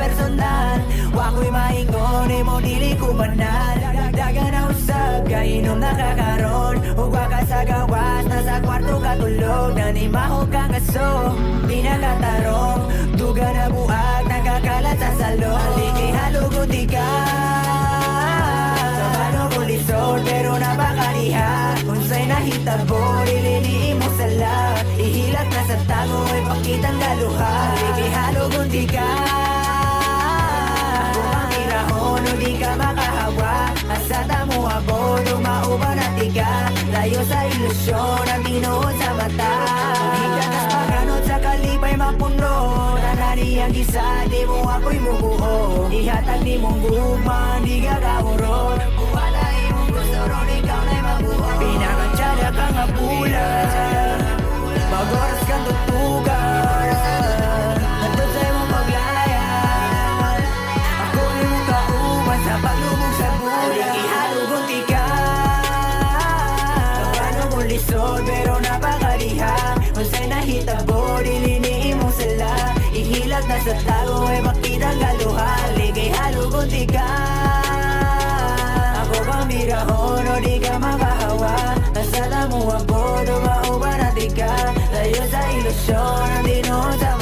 personal. Wako'y maingon, mo dili ko banal. Daga na usab, kainom na kakaroon. Huwag ka sa gawas, nasa kwarto katulog. Nanimaho ka ngaso, di nakatarong. Duga na buag, nakakalat sa salon. Aliki halugot di ka sa bano ko lisod, pero napakariha. Unsay nahitabo, ililiim mo sala. Ihilak na sa tago, ay pakitang galuha. Aliki halugot di ka o di ka makahawa. Asa tamo abon, umauban at tiga. Layo sa ilusyon, ang tinuod sa mata. Higagas paganod sa kalipay mapuno. Nanari ang isa, di mo ako'y mubuo. Ihatag ni mong guma, di ka kaurot. Buwala imong gusto ron, ikaw na'y mabuo. Pinakansada ka nga pula, mag-oras kang tutugan. Nandun sa'yo mong maglaya, sa paglubog sa bulan. Ihalugong tika kapano mong lisod, pero napakaliha. Unsay nahitabo, diliniin mo sila. Ihilag na sa tago, ay makitang galuha. Ligay halugong tika. Ako bang birahon, o di ka makahawa. Nasa tamo ang bodo, mauban at tika. Layo sa ilusyon, ang dinuon sa